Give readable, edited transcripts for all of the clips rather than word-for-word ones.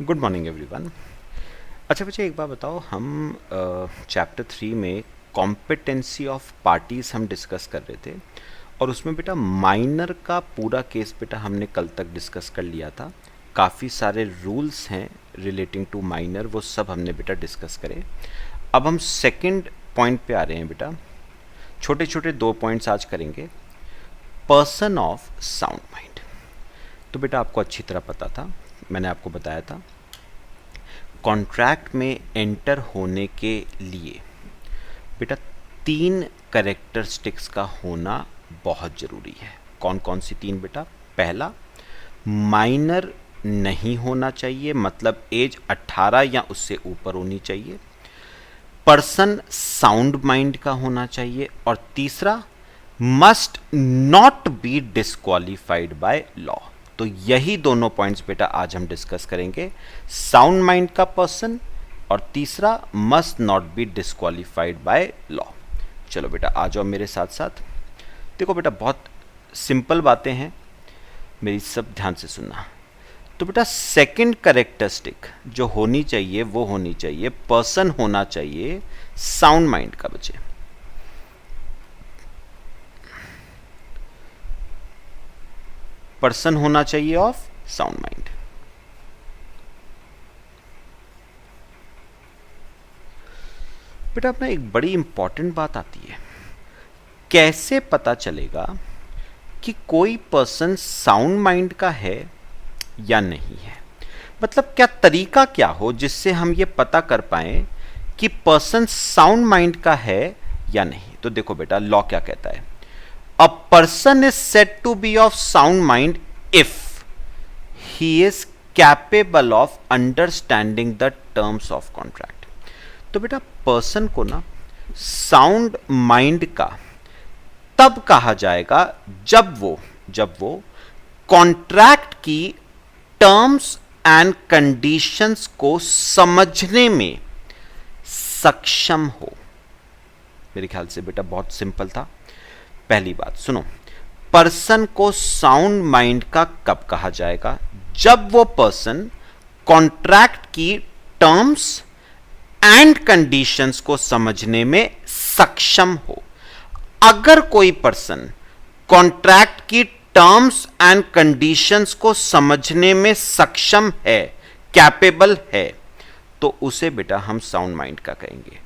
Good morning everyone. अच्छा बच्चे, एक बात बताओ, हम चैप्टर 3 में कॉम्पिटेंसी ऑफ पार्टीज हम डिस्कस कर रहे थे और उसमें बेटा माइनर का पूरा केस बेटा हमने कल तक डिस्कस कर लिया था। काफ़ी सारे रूल्स हैं रिलेटिंग टू माइनर, वो सब हमने बेटा डिस्कस करे। अब हम सेकंड पॉइंट पे आ रहे हैं बेटा। छोटे छोटे 2 पॉइंट्स आज करेंगे। पर्सन ऑफ साउंड माइंड, तो बेटा आपको अच्छी तरह पता था, मैंने आपको बताया था कॉन्ट्रैक्ट में एंटर होने के लिए बेटा 3 कैरेक्टरिस्टिक्स का होना बहुत ज़रूरी है। कौन कौन सी 3 बेटा? पहला, माइनर नहीं होना चाहिए, मतलब एज 18 या उससे ऊपर होनी चाहिए। पर्सन साउंड माइंड का होना चाहिए। और तीसरा, must not be disqualified by law. तो यही दोनों पॉइंट्स बेटा आज हम डिस्कस करेंगे, साउंड माइंड का पर्सन और तीसरा must not be disqualified by law. चलो बेटा आ जाओ मेरे साथ साथ। देखो बेटा बहुत सिंपल बातें हैं, मेरी सब ध्यान से सुनना। तो बेटा सेकंड कैरेक्टरिस्टिक जो होनी चाहिए वो होनी चाहिए, पर्सन होना चाहिए साउंड माइंड का बच्चे। पर्सन होना चाहिए ऑफ साउंड माइंड। बेटा अपना एक बड़ी इंपॉर्टेंट बात आती है, कैसे पता चलेगा कि कोई पर्सन साउंड माइंड का है या नहीं है? मतलब क्या तरीका क्या हो जिससे हम ये पता कर पाए कि पर्सन साउंड माइंड का है या नहीं? तो देखो बेटा लॉ क्या कहता है, a person is said to be of sound mind if he is capable of understanding the terms of contract। तो बेटा पर्सन को ना साउंड माइंड का तब कहा जाएगा जब वो कॉन्ट्रैक्ट की टर्म्स एंड कंडीशंस को समझने में सक्षम हो। मेरे ख्याल से बेटा बहुत सिंपल था। पहली बात सुनो, पर्सन को साउंड माइंड का कब कहा जाएगा? जब वो पर्सन कॉन्ट्रैक्ट की टर्म्स एंड कंडीशंस को समझने में सक्षम हो। अगर कोई पर्सन कॉन्ट्रैक्ट की टर्म्स एंड कंडीशंस को समझने में सक्षम है, कैपेबल है, तो उसे बेटा हम साउंड माइंड का कहेंगे।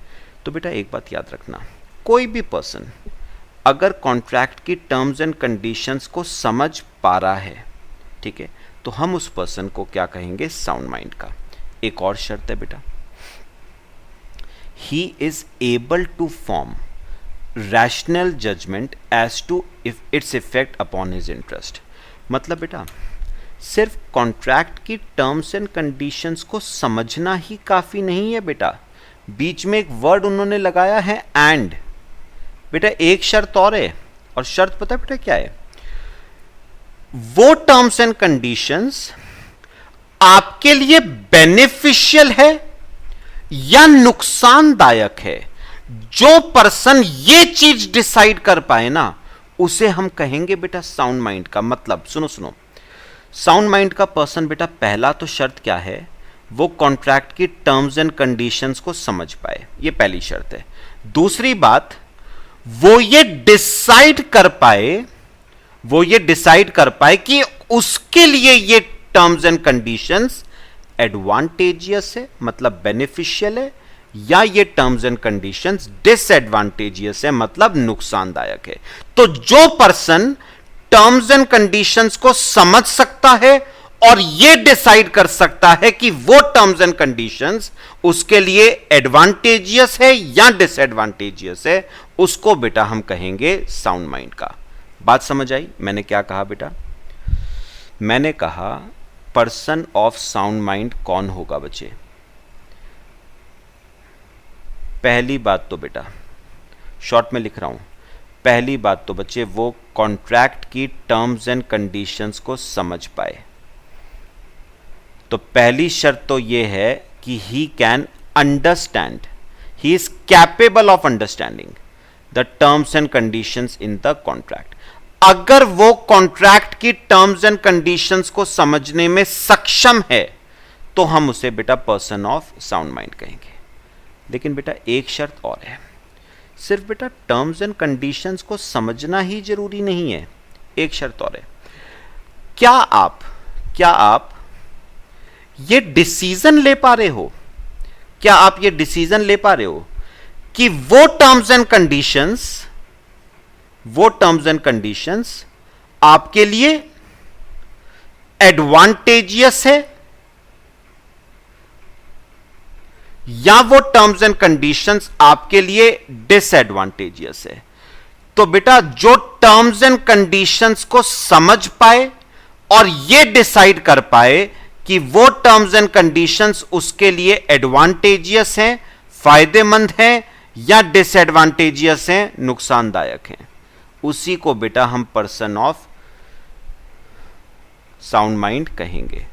तो बेटा एक बात याद रखना, कोई भी पर्सन अगर कॉन्ट्रैक्ट की टर्म्स एंड कंडीशंस को समझ पा रहा है, ठीक है, तो हम उस पर्सन को क्या कहेंगे? साउंड माइंड का। एक और शर्त है बेटा, he is able to form rational judgement as to its effect upon his interest. मतलब बेटा सिर्फ कॉन्ट्रैक्ट की टर्म्स एंड कंडीशंस को समझना ही काफी नहीं है बेटा। बीच में एक वर्ड उन्होंने लगाया है एंड। बेटा एक शर्त और है, और शर्त पता है बेटा क्या है? वो टर्म्स एंड कंडीशंस आपके लिए बेनिफिशियल है या नुकसानदायक है। जो पर्सन ये चीज डिसाइड कर पाए ना, उसे हम कहेंगे बेटा साउंड माइंड का। मतलब सुनो, साउंड माइंड का पर्सन बेटा पहला तो शर्त क्या है? वो कॉन्ट्रैक्ट की टर्म्स एंड कंडीशंस को समझ पाए, ये पहली शर्त है। दूसरी बात, वो ये डिसाइड कर पाए कि उसके लिए ये टर्म्स एंड कंडीशंस एडवांटेजियस है, मतलब बेनिफिशियल है, या ये टर्म्स एंड कंडीशंस डिसएडवांटेजियस है, मतलब नुकसानदायक है। तो जो पर्सन टर्म्स एंड कंडीशंस को समझ सकता है और ये डिसाइड कर सकता है कि वो टर्म्स एंड कंडीशंस उसके लिए एडवांटेजियस है या डिसएडवांटेजियस है, उसको बेटा हम कहेंगे साउंड माइंड का। बात समझ आई? मैंने क्या कहा बेटा? मैंने कहा पर्सन ऑफ साउंड माइंड कौन होगा बच्चे? पहली बात तो बेटा शॉर्ट में लिख रहा हूं, पहली बात तो बच्चे वो कॉन्ट्रैक्ट की टर्म्स एंड कंडीशंस को समझ पाए। तो पहली शर्त तो ये है कि he can understand, he is capable of understanding the terms and conditions in the contract. अगर वो कॉन्ट्रैक्ट की टर्म्स एंड कंडीशंस को समझने में सक्षम है, तो हम उसे बेटा पर्सन ऑफ साउंड माइंड कहेंगे। लेकिन बेटा एक शर्त और है, सिर्फ बेटा टर्म्स एंड कंडीशंस को समझना ही जरूरी नहीं है। एक शर्त और है, क्या आप ये डिसीजन ले पा रहे हो, क्या आप ये डिसीजन ले पा रहे हो कि वो टर्म्स एंड कंडीशंस आपके लिए एडवांटेजियस है या वो टर्म्स एंड कंडीशंस आपके लिए डिसएडवांटेजियस है। तो बेटा जो टर्म्स एंड कंडीशंस को समझ पाए और ये डिसाइड कर पाए कि वो टर्म्स एंड कंडीशंस उसके लिए एडवांटेजियस हैं, फायदेमंद हैं या डिसएडवांटेजियस हैं, नुकसानदायक हैं, उसी को बेटा हम पर्सन ऑफ साउंड माइंड कहेंगे।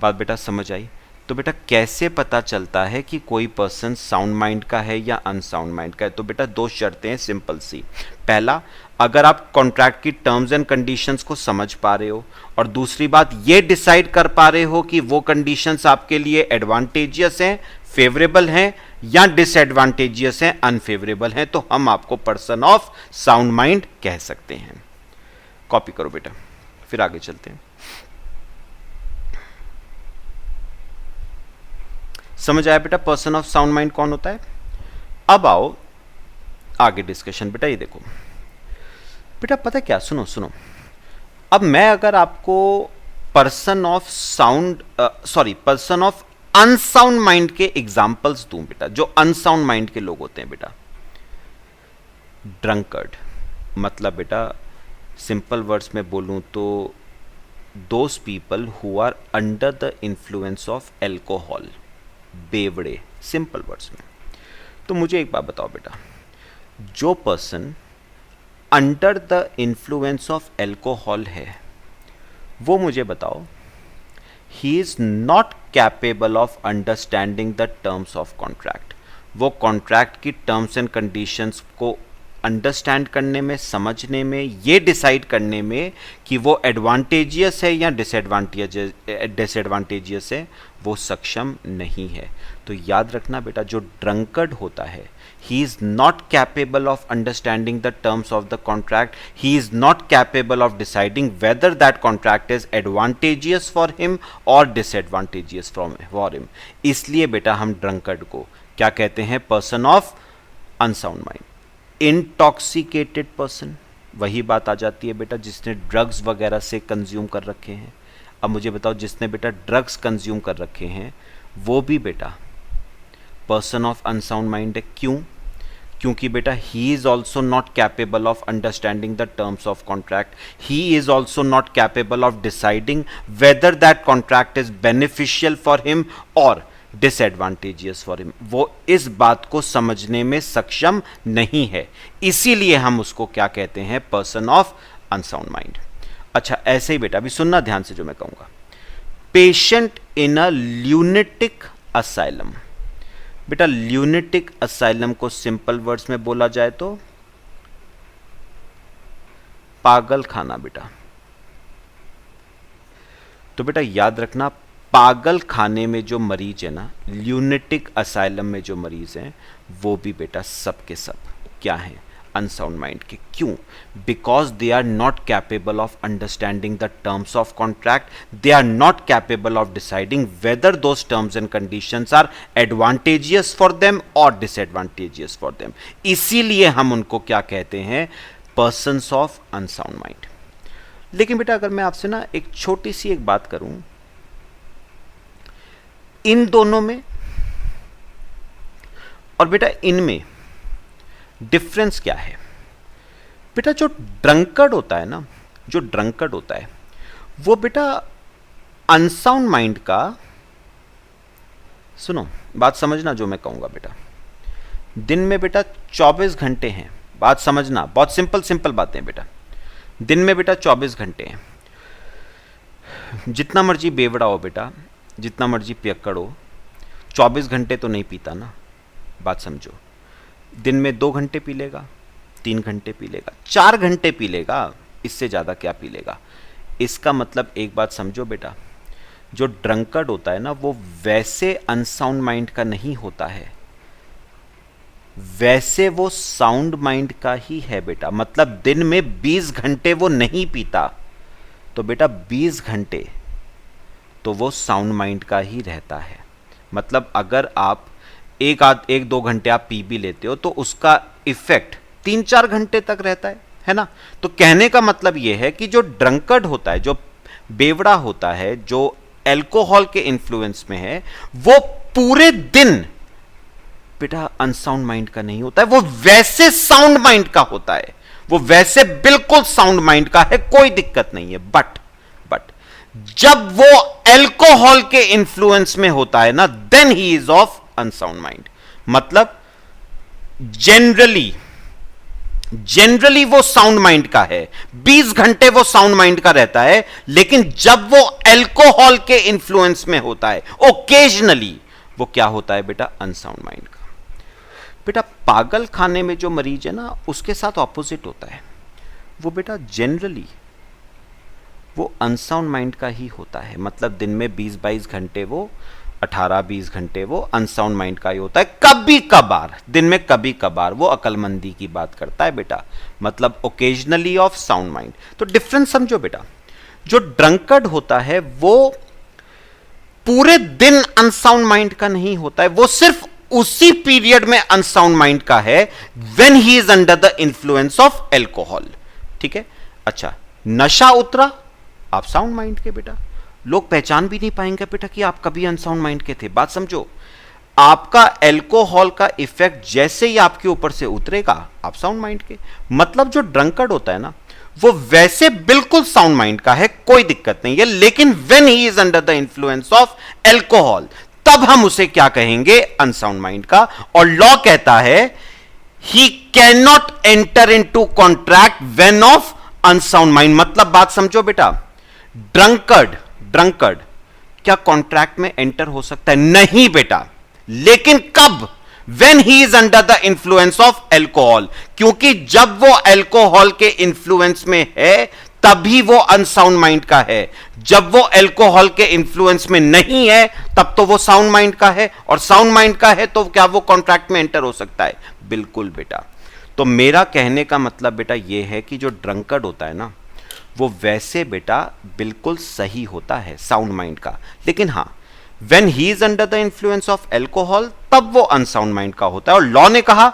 बात बेटा समझ आई? तो बेटा कैसे पता चलता है कि कोई पर्सन साउंड माइंड का है या अनसाउंड माइंड का है? तो बेटा दो शर्तें हैं सिंपल सी। पहला, अगर आप कॉन्ट्रैक्ट की टर्म्स एंड कंडीशंस को समझ पा रहे हो, और दूसरी बात ये डिसाइड कर पा रहे हो कि वो कंडीशंस आपके लिए एडवांटेजियस हैं, फेवरेबल हैं या डिसएडवांटेजियस हैं, अनफेवरेबल हैं, तो हम आपको पर्सन ऑफ साउंड माइंड कह सकते हैं। कॉपी करो बेटा, फिर आगे चलते हैं। समझ आया बेटा पर्सन ऑफ साउंड माइंड कौन होता है? अब आओ आगे डिस्कशन। बेटा ये देखो बेटा, पता है क्या, सुनो, अब मैं अगर आपको पर्सन ऑफ अनसाउंड माइंड के एग्जांपल्स दूं बेटा, जो अनसाउंड माइंड के लोग होते हैं बेटा, ड्रंकर्ड, मतलब बेटा सिंपल वर्ड्स में बोलूं तो those people who are under the influence of alcohol, बेवड़े, सिंपल वर्ड्स में। तो मुझे एक बात बताओ बेटा, जो person under the influence of alcohol है, वो मुझे बताओ, he is not capable of understanding the terms of contract. वो कॉन्ट्रैक्ट की टर्म्स एंड कंडीशंस को अंडरस्टैंड करने में, समझने में, ये डिसाइड करने में कि वो एडवांटेजियस है या डिसएडवांटेजियस है, वो सक्षम नहीं है। तो याद रखना बेटा, जो ड्रंकर्ड होता है, he is not capable of understanding the terms of the contract, he is not capable of deciding whether that contract is advantageous for him or disadvantageous for him। इसलिए बेटा हम ड्रंकर्ड को क्या कहते हैं? Person of unsound mind. Intoxicated person, वही बात आ जाती है बेटा जिसने ड्रग्स वगैरह से कंज्यूम कर रखे हैं। अब मुझे बताओ, जिसने बेटा ड्रग्स कंज्यूम कर रखे हैं वो भी बेटा पर्सन ऑफ अनसाउंड माइंड है। क्यों? क्योंकि बेटा he is also not capable of understanding the terms of contract, he is also not capable of deciding whether that contract is beneficial for him और डिसएडवांटेजियस फॉर हिम। वो इस बात को समझने में सक्षम नहीं है, इसीलिए हम उसको क्या कहते हैं? Person of unsound mind. अच्छा, ऐसे ही बेटा अभी सुनना ध्यान से जो मैं कहूंगा। Patient in a lunatic asylum, बेटा ल्यूनेटिक असाइलम को सिंपल वर्ड्स में बोला जाए तो पागल खाना बेटा। तो बेटा याद रखना, पागल खाने में जो मरीज है ना, ल्यूनेटिक असाइलम में जो मरीज हैं, वो भी बेटा सब के सब क्या हैं? अनसाउंड माइंड के। क्यों? Because they are not capable of understanding the terms of contract, they are not capable of deciding whether those terms and conditions are advantageous for them और डिसएडवांटेजियस फॉर देम। इसीलिए हम उनको क्या कहते हैं? Persons of unsound mind. लेकिन बेटा अगर मैं आपसे ना एक छोटी सी एक बात करूं, इन दोनों में और बेटा इनमें डिफरेंस क्या है? बेटा जो ड्रंकर्ड होता है ना, जो ड्रंकर्ड होता है वो बेटा अनसाउंड माइंड का, सुनो बात समझना जो मैं कहूंगा बेटा, दिन में बेटा 24 घंटे हैं, बात समझना, बहुत सिंपल बातें बेटा। दिन में बेटा 24 घंटे हैं, जितना मर्जी बेवड़ा हो बेटा, जितना मर्जी पियक्कड़ हो, 24 घंटे तो नहीं पीता ना, बात समझो। दिन में 2 घंटे पी लेगा, 3 घंटे पी लेगा, 4 घंटे पी लेगा, इससे ज़्यादा क्या पी लेगा। इसका मतलब एक बात समझो बेटा, जो ड्रंकर्ड होता है ना वो वैसे अनसाउंड माइंड का नहीं होता है, वैसे वो साउंड माइंड का ही है बेटा। मतलब दिन में 20 घंटे वो नहीं पीता, तो बेटा 20 घंटे तो वो साउंड माइंड का ही रहता है। मतलब अगर आप एक दो घंटे आप पी भी लेते हो तो उसका इफेक्ट 3-4 घंटे तक रहता है ना। तो कहने का मतलब यह है कि जो ड्रंकर्ड होता है, जो बेवड़ा होता है, जो एल्कोहल के इन्फ्लुएंस में है, वो पूरे दिन बेटा अनसाउंड माइंड का नहीं होता है, वो वैसे साउंड माइंड का होता है, वो वैसे बिल्कुल साउंड माइंड का है, कोई दिक्कत नहीं है। बट जब वो एल्कोहल के इन्फ्लुएंस में होता है ना, then he is of unsound mind. मतलब जनरली वो साउंड माइंड का है, 20 घंटे वो साउंड माइंड का रहता है, लेकिन जब वो एल्कोहल के इन्फ्लुएंस में होता है, ओकेजनली वो क्या होता है बेटा, अनसाउंड माइंड का। बेटा पागल खाने में जो मरीज है ना, उसके साथ ऑपोजिट होता है, वो बेटा जनरली वो अनसाउंड माइंड का ही होता है। मतलब दिन में 20-22 घंटे वो 18-20 घंटे वो अनसाउंड माइंड का ही होता है। कभी कभार दिन में कभी कभार वो अकलमंदी की बात करता है बेटा, मतलब ओकेजनली ऑफ साउंड माइंड। तो डिफरेंस समझो बेटा, जो ड्रंकर्ड होता है वो पूरे दिन अनसाउंड माइंड का नहीं होता है, वो सिर्फ उसी पीरियड में अनसाउंड माइंड का है when he is under the influence of alcohol. ठीक है, अच्छा नशा उतरा, आप साउंड माइंड के बेटा, लोग पहचान भी नहीं पाएंगे बेटा कि आप कभी अनसाउंड माइंड के थे। बात समझो, आपका एल्कोहल का इफेक्ट जैसे ही आपके ऊपर से उतरेगा आप साउंड माइंड के। मतलब जो ड्रंकर्ड होता है ना, वो वैसे बिल्कुल साउंड माइंड का है, कोई दिक्कत नहीं है, लेकिन when he is under the influence of alcohol, तब हम उसे क्या कहेंगे, अनसाउंड माइंड का। और लॉ कहता है he can not enter into contract when of unsound mind. मतलब बात समझो बेटा, ड्रंकर्ड क्या कॉन्ट्रैक्ट में एंटर हो सकता है? नहीं बेटा, लेकिन कब? When he is under the influence of alcohol, क्योंकि जब वो एल्कोहल के इंफ्लुएंस में है तभी वो अनसाउंड माइंड का है। जब वो एल्कोहल के इंफ्लुएंस में नहीं है तब तो वो साउंड माइंड का है, और साउंड माइंड का है तो क्या वो कॉन्ट्रैक्ट में एंटर हो सकता है? बिल्कुल बेटा। तो मेरा कहने का मतलब बेटा यह है कि जो ड्रंकर्ड होता है ना, वो वैसे बेटा बिल्कुल सही होता है साउंड माइंड का, लेकिन हाँ when he is under the influence of alcohol तब वो अनसाउंड माइंड का होता है। और लॉ ने कहा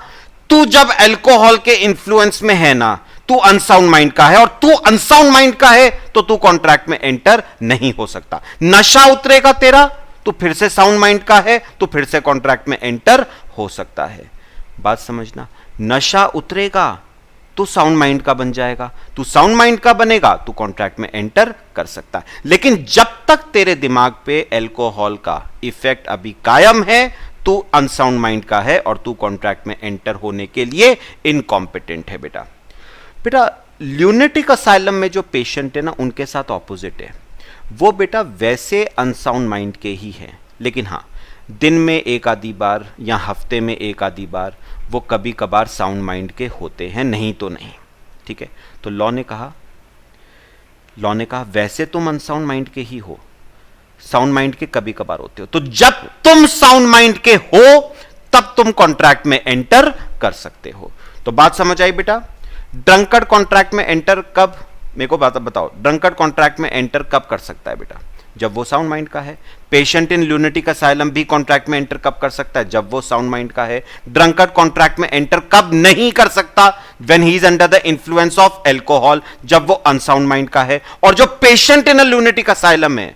तू जब एल्कोहल के इंफ्लुएंस में है ना, तू अनसाउंड माइंड का है, और तू अनसाउंड माइंड का है तो तू कॉन्ट्रैक्ट में एंटर नहीं हो सकता। नशा उतरेगा तेरा, तू फिर से साउंड माइंड का है, तू फिर से कॉन्ट्रैक्ट में एंटर हो सकता है। बात समझना, नशा उतरेगा तू साउंड माइंड का बन जाएगा, तू साउंड माइंड का बनेगा, तू कॉन्ट्रैक्ट में एंटर कर सकता है। लेकिन जब तक तेरे दिमाग पे एल्कोहल का इफेक्ट अभी कायम है, तू अनसाउंड माइंड का है और तू कॉन्ट्रैक्ट में एंटर होने के लिए इनकॉम्पिटेंट है बेटा। बेटा ल्यूनेटिक असाइलम में जो पेशेंट है ना, उनके साथ ऑपोजिट है, वो बेटा वैसे अनसाउंड माइंड के ही है, लेकिन हाँ दिन में एक आधी बार या हफ्ते में एक आधी बार वो कभी कभार साउंड माइंड के होते हैं, नहीं तो नहीं। ठीक है, तो लॉ ने कहा वैसे तुम अनसाउंड माइंड के ही हो, साउंड माइंड के कभी कभार होते हो। तो जब तुम साउंड माइंड के हो तब तुम कॉन्ट्रैक्ट में एंटर कर सकते हो। तो बात समझ आई बेटा? ड्रंकर्ड कॉन्ट्रैक्ट में एंटर कब, मेरे को बात बताओ, ड्रंकर्ड कॉन्ट्रैक्ट में एंटर कब कर सकता है बेटा? जब वो साउंड माइंड का है। पेशेंट इन ल्यूनेटिक असाइलम भी कॉन्ट्रैक्ट में एंटर कब कर सकता है? जब वो साउंड माइंड का है। ड्रंकर्ड कॉन्ट्रैक्ट में एंटर कब नहीं कर सकता? When he is under the influence of alcohol, जब वो अनसाउंड माइंड का है। और जो patient in a lunatic asylum है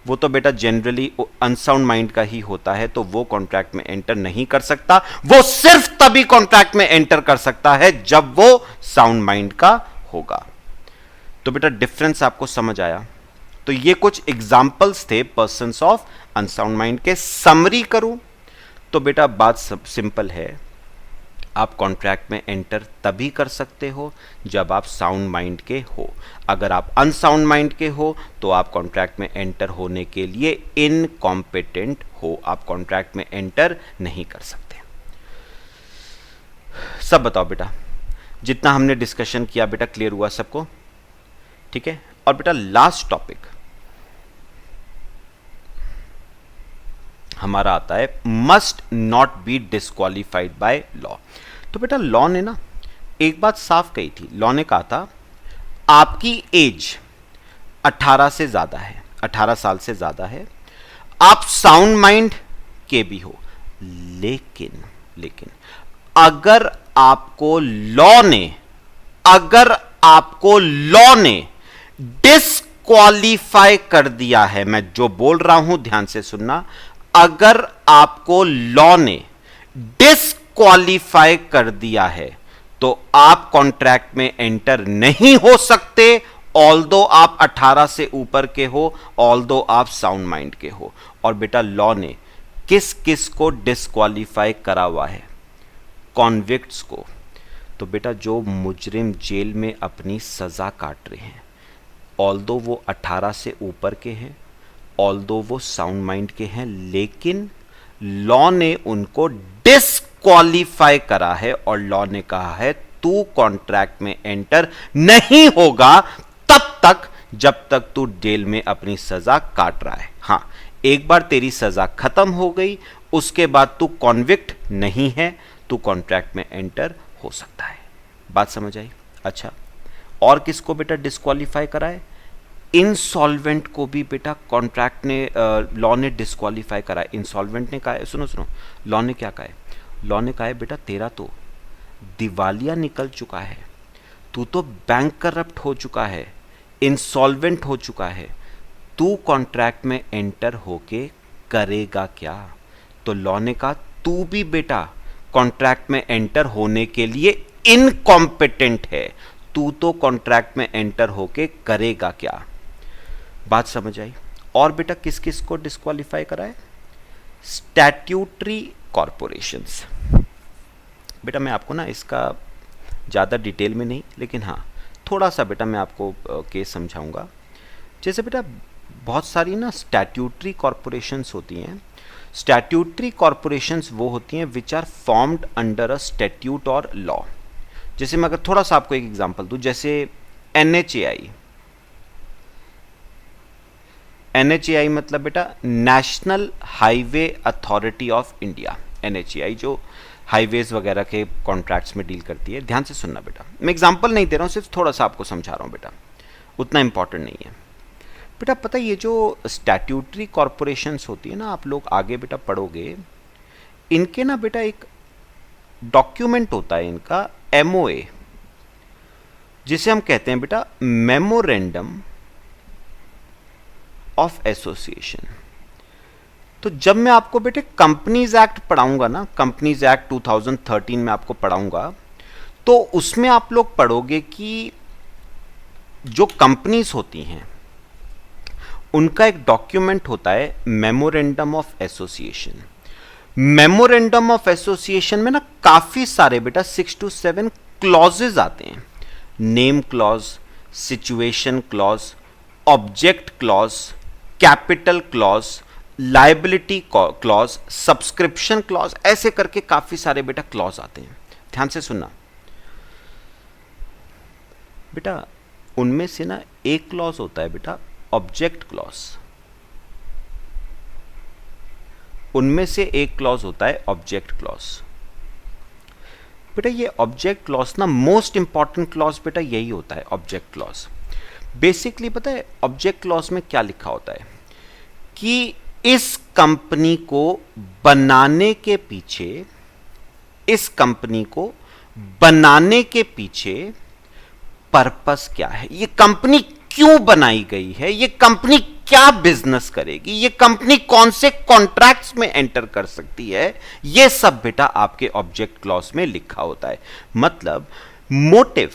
वो तो बेटा जनरली अनसाउंड माइंड का ही होता है, तो वो कॉन्ट्रैक्ट में एंटर नहीं कर सकता। वो सिर्फ तभी कॉन्ट्रैक्ट में एंटर कर सकता है जब वो साउंड माइंड का होगा। तो बेटा डिफरेंस आपको समझ आया? तो ये कुछ एग्जाम्पल्स थे पर्सन्स ऑफ अनसाउंड माइंड के। समरी करूं तो बेटा बात सिंपल है, आप कॉन्ट्रैक्ट में एंटर तभी कर सकते हो जब आप साउंड माइंड के हो। अगर आप अनसाउंड माइंड के हो तो आप कॉन्ट्रैक्ट में एंटर होने के लिए इनकॉम्पिटेंट हो, आप कॉन्ट्रैक्ट में एंटर नहीं कर सकते। सब बताओ बेटा, जितना हमने डिस्कशन किया बेटा क्लियर हुआ सबको? ठीक है। और बेटा लास्ट टॉपिक हमारा आता है must not be disqualified by law. तो बेटा लॉ ने ना एक बात साफ कही थी, लॉ ने कहा था आपकी एज 18 से ज्यादा है, 18 साल से ज्यादा है, आप साउंड माइंड के भी हो, लेकिन अगर आपको लॉ ने डिस्क्वालीफाई कर दिया है, मैं जो बोल रहा हूं ध्यान से सुनना, अगर आपको लॉ ने डिस्क्वालीफाई कर दिया है तो आप कॉन्ट्रैक्ट में एंटर नहीं हो सकते, ऑल्दो आप 18 से ऊपर के हो, ऑल्दो आप साउंड माइंड के हो। और बेटा लॉ ने किस किस को डिस्क्वालीफाई करा हुआ है? कॉन्विक्ट्स को। तो बेटा जो मुजरिम जेल में अपनी सजा काट रहे हैं, ऑल्दो वो 18 से ऊपर के हैं, ऑल्दो वो साउंड माइंड के हैं, लेकिन लॉ ने उनको डिस्क्वालीफाई करा है और लॉ ने कहा है तू कॉन्ट्रैक्ट में एंटर नहीं होगा तब तक जब तक तू जेल में अपनी सजा काट रहा है। हां, एक बार तेरी सजा खत्म हो गई उसके बाद तू कॉन्विक्ट नहीं है, तू कॉन्ट्रैक्ट में एंटर हो सकता है। बात समझ आई? अच्छा, और किसको बेटा डिस्क्वालीफाई करा है? इंसॉल्वेंट को भी बेटा कॉन्ट्रैक्ट ने लॉ ने डिस्क्वालीफाई करा है। इंसॉल्वेंट ने कहा है, सुनो, लॉ ने क्या कहा है? लॉ ने कहा है बेटा तेरा तो दिवालिया निकल चुका है, तू तो बैंक करप्ट हो चुका है, इंसॉल्वेंट हो चुका है, तू कॉन्ट्रैक्ट में एंटर होके करेगा क्या? तो लॉ ने कहा तू भी बेटा कॉन्ट्रैक्ट में एंटर होने के लिए इनकॉम्पिटेंट है, तू तो कॉन्ट्रैक्ट में एंटर होके करेगा क्या? बात समझ आई? और बेटा किस किस को डिस्क्वालीफाई करा है? Statutory corporations. बेटा मैं आपको ना इसका ज़्यादा डिटेल में नहीं, लेकिन हाँ थोड़ा सा बेटा मैं आपको केस समझाऊंगा। जैसे बेटा बहुत सारी ना स्टैट्यूटरी कॉरपोरेशंस होती हैं। स्टैट्यूटरी कॉरपोरेशंस वो होती हैं which are formed under a statute और लॉ। जैसे मैं अगर थोड़ा सा आपको एक एग्जांपल दूं, जैसे NHAI मतलब बेटा national highway authority of India. NHAI जो हाईवेज वगैरह के कॉन्ट्रैक्ट्स में डील करती है। ध्यान से सुनना बेटा, मैं एग्जांपल नहीं दे रहा हूं, सिर्फ थोड़ा सा आपको समझा रहा हूं बेटा, उतना इंपॉर्टेंट नहीं है बेटा। पता है ये जो स्टैट्यूटरी कॉरपोरेशंस होती है ना, आप लोग आगे बेटा पढ़ोगे, इनके ना बेटा एक डॉक्यूमेंट होता है इनका MOA, जिसे हम कहते हैं बेटा मेमोरेंडम ऑफ एसोसिएशन। तो जब मैं आपको बेटे कंपनीज एक्ट पढ़ाऊंगा ना, कंपनीज एक्ट 2013 में आपको पढ़ाऊंगा, तो उसमें आप लोग पढ़ोगे कि जो कंपनीज होती हैं उनका एक डॉक्यूमेंट होता है memorandum of association. Memorandum of association में ना काफी सारे बेटा 6 to 7 क्लॉजेज आते हैं। Name clause, situation clause, object clause, capital clause, liability clause, subscription clause, ऐसे करके काफी सारे बेटा क्लॉज आते हैं। ध्यान से सुनना बेटा, उनमें से ना एक क्लॉज होता है बेटा ऑब्जेक्ट क्लॉज, उनमें से एक क्लॉज होता है ऑब्जेक्ट क्लॉज। बेटा ये ऑब्जेक्ट क्लॉज ना मोस्ट इंपॉर्टेंट क्लॉज बेटा यही होता है, ऑब्जेक्ट क्लॉज। बेसिकली पता है ऑब्जेक्ट क्लॉज में क्या लिखा होता है कि इस कंपनी को बनाने के पीछे, इस कंपनी को बनाने के पीछे पर्पस क्या है, ये कंपनी क्यों बनाई गई है, ये कंपनी क्या बिजनेस करेगी, ये कंपनी कौन से कॉन्ट्रैक्ट्स में एंटर कर सकती है, ये सब बेटा आपके ऑब्जेक्ट क्लॉज में लिखा होता है। मतलब motive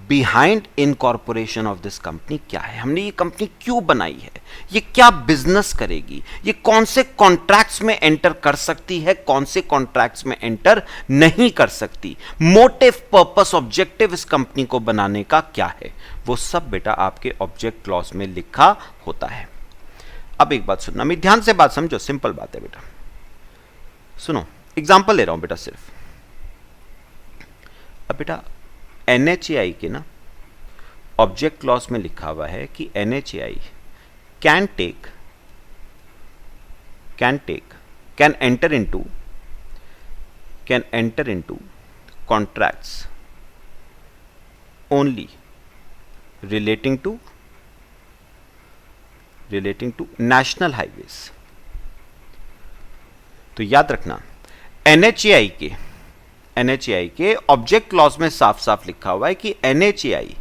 behind incorporation of this company क्या है, हमने ये कंपनी क्यों बनाई है, ये क्या बिजनेस करेगी, ये कौन से कॉन्ट्रैक्ट्स में एंटर कर सकती है, कौन से कॉन्ट्रैक्ट्स में एंटर नहीं कर सकती, मोटिव, पर्पस, ऑब्जेक्टिव इस कंपनी को बनाने का क्या है, वो सब बेटा आपके ऑब्जेक्ट क्लॉज में लिखा होता है। अब एक बात सुनना, मैं ध्यान से बात समझो, सिंपल बात है बेटा, सुनो एग्जांपल ले रहा हूं बेटा सिर्फ। अब बेटा NHAI के ना ऑब्जेक्ट क्लॉज में लिखा हुआ है कि NHAI can enter into contracts only relating to national highways। तो याद रखना NHAI के ऑब्जेक्ट क्लॉज में साफ साफ लिखा हुआ है कि NHAI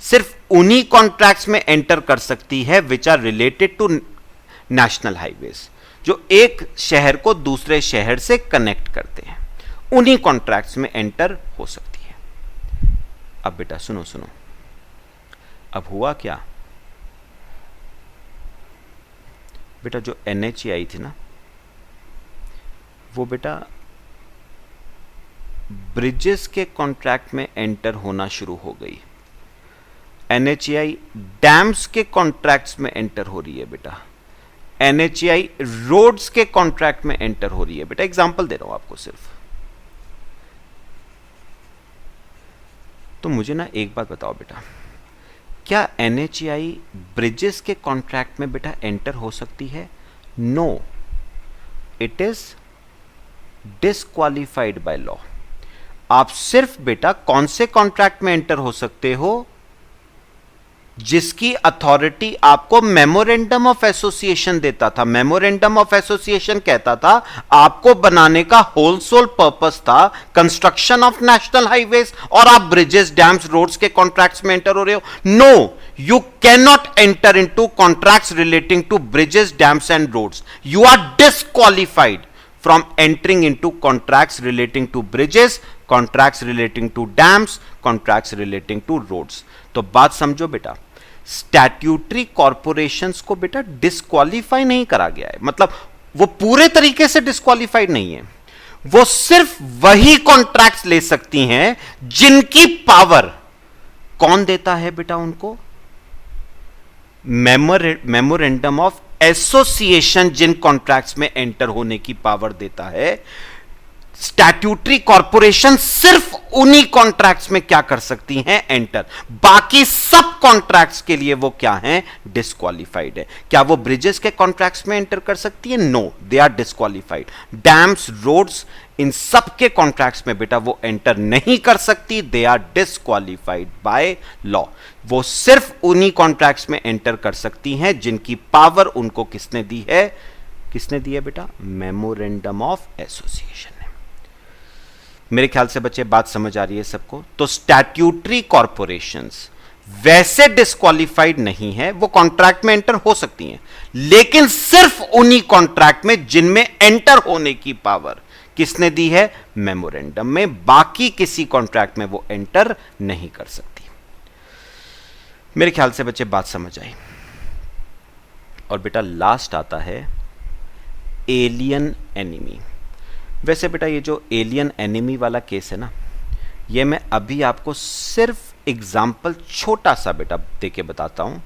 सिर्फ उन्हीं कॉन्ट्रैक्ट्स में एंटर कर सकती है which are related to national highways, जो एक शहर को दूसरे शहर से कनेक्ट करते हैं, उन्हीं कॉन्ट्रैक्ट्स में एंटर हो सकती है। अब बेटा सुनो, अब हुआ क्या बेटा, जो NHAI थी ना वो बेटा ब्रिजेस के कॉन्ट्रैक्ट में एंटर होना शुरू हो गई। NHAI डैम्स के कॉन्ट्रैक्ट्स में एंटर हो रही है बेटा, NHAI रोड्स के कॉन्ट्रैक्ट में एंटर हो रही है बेटा। एग्जांपल दे रहा हूं आपको सिर्फ। तो मुझे ना एक बात बताओ बेटा, क्या NHAI ब्रिजेस के कॉन्ट्रैक्ट में बेटा एंटर हो सकती है? No, it is disqualified by law. आप सिर्फ बेटा कौन से कॉन्ट्रैक्ट में एंटर हो सकते हो? जिसकी अथॉरिटी आपको मेमोरेंडम ऑफ एसोसिएशन देता था। मेमोरेंडम ऑफ एसोसिएशन कहता था आपको बनाने का होल सोल पर्पस था कंस्ट्रक्शन ऑफ नेशनल हाईवेज, और आप ब्रिजेस, डैम्स, रोड्स के कॉन्ट्रैक्ट्स में एंटर हो रहे हो। No, you cannot enter into contracts relating to bridges, dams and roads. You are disqualified from entering into contracts relating to bridges, contracts relating to dams, contracts relating to roads. तो बात समझो बेटा, statutory corporations को बेटा disqualify नहीं करा गया है, मतलब वो पूरे तरीके से डिस्क्वालीफाइड नहीं है। वो सिर्फ वही कॉन्ट्रैक्ट्स ले सकती हैं जिनकी पावर कौन देता है बेटा उनको? मेमोरेंडम ऑफ एसोसिएशन जिन कॉन्ट्रैक्ट्स में एंटर होने की पावर देता है। स्टैट्यूटरी कॉर्पोरेशन सिर्फ उन्हीं कॉन्ट्रैक्ट्स में क्या कर सकती हैं? एंटर। बाकी सब कॉन्ट्रैक्ट्स के लिए वो क्या हैं? डिस्क्वालीफाइड है। क्या वो ब्रिजेस के कॉन्ट्रैक्ट्स में एंटर कर सकती है? No, they are disqualified. Dams, roads, इन सब के कॉन्ट्रैक्ट्स में बेटा वो एंटर नहीं कर सकती, they are disqualified by law. वो सिर्फ उन्हीं कॉन्ट्रैक्ट्स में एंटर कर सकती हैं जिनकी पावर उनको किसने दी है? किसने दी है बेटा? मेमोरेंडम ऑफ एसोसिएशन ने। मेरे ख्याल से बच्चे बात समझ आ रही है सबको? तो स्टैट्यूटरी कॉर्पोरेशंस वैसे डिस्क्वालीफाइड नहीं है, वो कॉन्ट्रैक्ट में एंटर हो सकती हैं, लेकिन सिर्फ उन्हीं कॉन्ट्रैक्ट में जिनमें एंटर होने की पावर किसने दी है? मेमोरेंडम में। बाकी किसी कॉन्ट्रैक्ट में वो एंटर नहीं कर सकती। मेरे ख्याल से बच्चे बात समझ आई। और बेटा लास्ट आता है एलियन एनिमी। वैसे बेटा ये जो एलियन एनिमी वाला केस है ना, ये मैं अभी आपको सिर्फ एग्जाम्पल छोटा सा बेटा देके बताता हूं,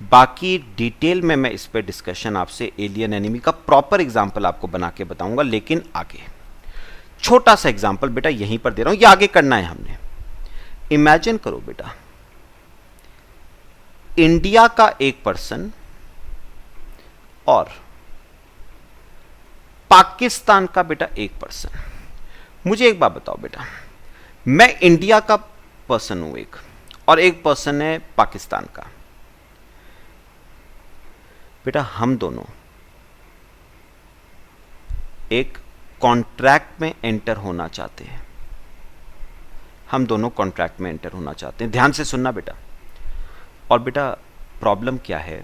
बाकी डिटेल में मैं इस पे डिस्कशन आपसे एलियन एनिमी का प्रॉपर एग्जाम्पल आपको बना के बताऊंगा, लेकिन आगे छोटा सा एग्जाम्पल बेटा यहीं पर दे रहा हूं, ये आगे करना है हमने। इमेजिन करो बेटा, इंडिया का एक पर्सन और पाकिस्तान का बेटा एक पर्सन। मुझे एक बात बताओ बेटा, मैं इंडिया का पर्सन हूं एक, और एक पर्सन है पाकिस्तान का। बेटा हम दोनों एक कॉन्ट्रैक्ट में एंटर होना चाहते हैं। हम दोनों कॉन्ट्रैक्ट में एंटर होना चाहते हैं। ध्यान से सुनना बेटा। और बेटा प्रॉब्लम क्या है,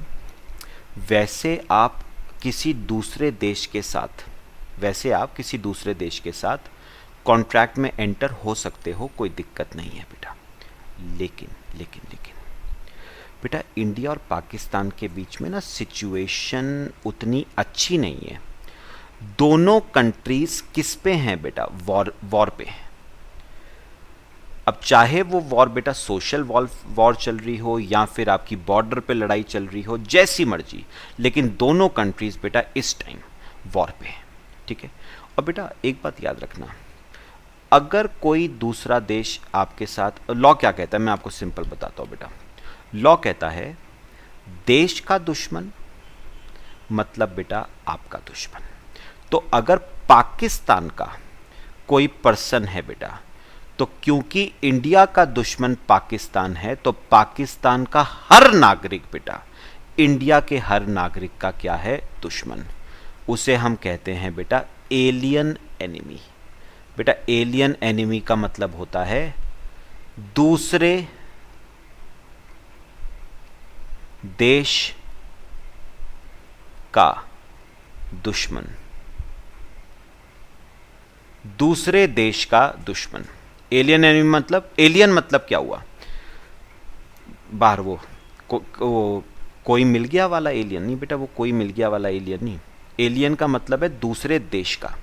वैसे आप किसी दूसरे देश के साथ कॉन्ट्रैक्ट में एंटर हो सकते हो, कोई दिक्कत नहीं है बेटा। लेकिन बेटा इंडिया और पाकिस्तान के बीच में ना सिचुएशन उतनी अच्छी नहीं है। दोनों कंट्रीज किस पे हैं बेटा? वॉर पे हैं। अब चाहे वो वॉर बेटा सोशल वॉर चल रही हो या फिर आपकी बॉर्डर पे लड़ाई चल रही हो, जैसी मर्जी, लेकिन दोनों कंट्रीज बेटा इस टाइम वॉर पे हैं। ठीक है। और बेटा एक बात याद रखना, अगर कोई दूसरा देश आपके साथ, लॉ क्या कहता है मैं आपको सिंपल बताता हूं बेटा। लॉ कहता है देश का दुश्मन मतलब बेटा आपका दुश्मन। तो अगर पाकिस्तान का कोई पर्सन है बेटा, तो क्योंकि इंडिया का दुश्मन पाकिस्तान है, तो पाकिस्तान का हर नागरिक बेटा इंडिया के हर नागरिक का क्या है, दुश्मन। उसे हम कहते हैं बेटा एलियन एनिमी। बेटा एलियन एनिमी का मतलब होता है दूसरे देश का दुश्मन। दूसरे देश का दुश्मन। एलियन एनिमी मतलब, एलियन मतलब क्या हुआ, बाहर वो कोई मिल गया वाला एलियन नहीं बेटा, वो कोई मिल गया वाला एलियन नहीं। एलियन का मतलब है दूसरे देश का,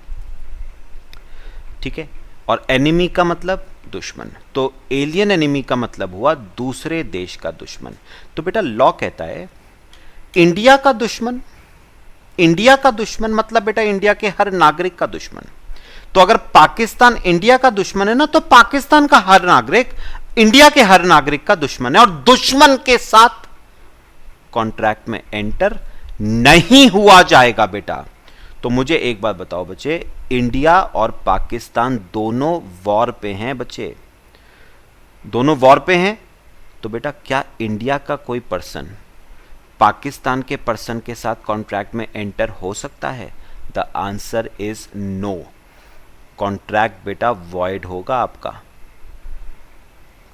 ठीक है। और एनिमी का मतलब दुश्मन। तो एलियन एनिमी का मतलब हुआ दूसरे देश का दुश्मन। तो बेटा लॉ कहता है इंडिया का दुश्मन। इंडिया का दुश्मन मतलब बेटा इंडिया के हर नागरिक का दुश्मन। तो अगर पाकिस्तान इंडिया का दुश्मन है ना, तो पाकिस्तान का हर नागरिक इंडिया के हर नागरिक का दुश्मन है, और दुश्मन के साथ कॉन्ट्रैक्ट में एंटर नहीं हुआ जाएगा बेटा। तो मुझे एक बात बताओ बच्चे, इंडिया और पाकिस्तान दोनों वॉर पे हैं बच्चे, दोनों वॉर पे हैं। तो बेटा क्या इंडिया का कोई पर्सन पाकिस्तान के पर्सन के साथ कॉन्ट्रैक्ट में एंटर हो सकता है? The answer is no. Contract बेटा वॉइड होगा आपका।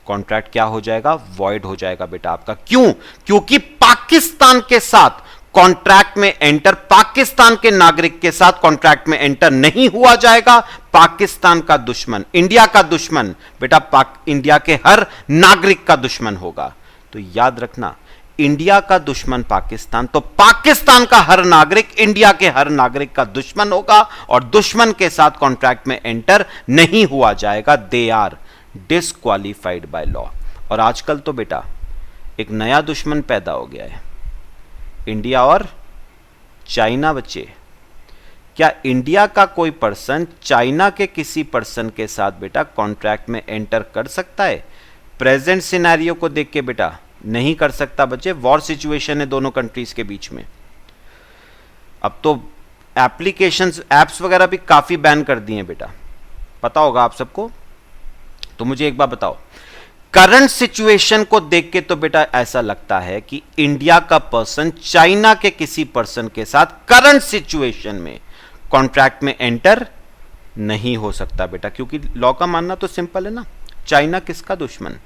कॉन्ट्रैक्ट क्या हो जाएगा? वॉइड हो जाएगा बेटा आपका। क्यों? क्योंकि पाकिस्तान के साथ कॉन्ट्रैक्ट में एंटर, पाकिस्तान के नागरिक के साथ कॉन्ट्रैक्ट में एंटर नहीं हुआ जाएगा। पाकिस्तान का दुश्मन, इंडिया का दुश्मन बेटा इंडिया के हर नागरिक का दुश्मन होगा। तो याद रखना, इंडिया का दुश्मन पाकिस्तान, तो पाकिस्तान का हर नागरिक इंडिया के हर नागरिक का दुश्मन होगा, और दुश्मन के साथ कॉन्ट्रैक्ट में एंटर नहीं हुआ जाएगा। They are disqualified by law. और आजकल तो बेटा एक नया दुश्मन पैदा हो गया है, इंडिया और चाइना बच्चे। क्या इंडिया का कोई पर्सन चाइना के किसी पर्सन के साथ बेटा कॉन्ट्रैक्ट में एंटर कर सकता है? प्रेजेंट सिनेरियो को देख के बेटा नहीं कर सकता बच्चे। वॉर सिचुएशन है दोनों कंट्रीज के बीच में। अब तो एप्लीकेशंस, एप्स वगैरह भी काफी बैन कर दिए हैं बेटा, पता होगा आप सबको। तो मुझे एक बात बताओ, करंट सिचुएशन को देख के तो बेटा ऐसा लगता है कि इंडिया का पर्सन चाइना के किसी पर्सन के साथ करंट सिचुएशन में कॉन्ट्रैक्ट में एंटर नहीं हो सकता बेटा, क्योंकि लॉ का मानना तो सिंपल है ना, चाइना किसका दुश्मन?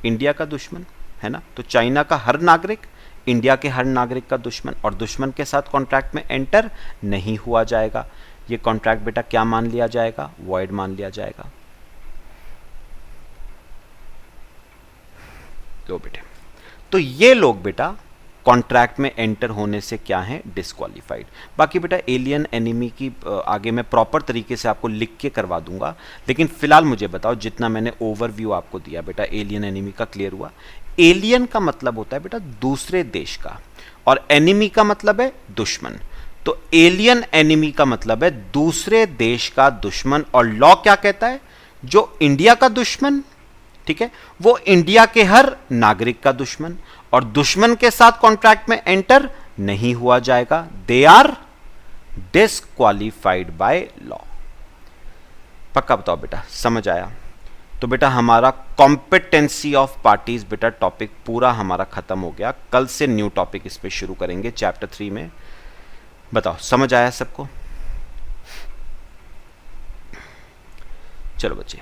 इंडिया का दुश्मन है ना। तो चाइना का हर नागरिक इंडिया के हर नागरिक का दुश्मन, और दुश्मन के साथ कॉन्ट्रैक्ट में एंटर नहीं हुआ जाएगा। ये कॉन्ट्रैक्ट बेटा क्या मान लिया जाएगा? वॉइड मान लिया जाएगा। लो बेटे, तो ये लोग बेटा कॉन्ट्रैक्ट में एंटर होने से क्या है? डिस्क्वालीफाइड। बाकी बेटा एलियन एनिमी की आगे मैं प्रॉपर तरीके से आपको लिख के करवा दूंगा, लेकिन फिलहाल मुझे बताओ, जितना मैंने ओवरव्यू आपको दिया बेटा एलियन एनिमी का, क्लियर हुआ? एलियन का मतलब होता है बेटा दूसरे देश का, और एनिमी का मतलब है दुश्मन। तो एलियन एनिमी का मतलब है दूसरे देश का दुश्मन। और लॉ क्या कहता है? जो इंडिया का दुश्मन, ठीक है, वो इंडिया के हर नागरिक का दुश्मन, और दुश्मन के साथ कॉन्ट्रैक्ट में एंटर नहीं हुआ जाएगा। They are disqualified by law. पक्का बताओ बेटा, समझ आया? तो बेटा हमारा कॉम्पिटेंसी ऑफ पार्टीज बेटा टॉपिक पूरा हमारा खत्म हो गया। कल से न्यू टॉपिक इस पे शुरू करेंगे चैप्टर 3 में। बताओ समझ आया सबको? चलो बच्चे,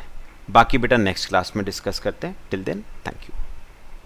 बाकी बेटा नेक्स्ट क्लास में डिस्कस करते हैं। Till then thank you.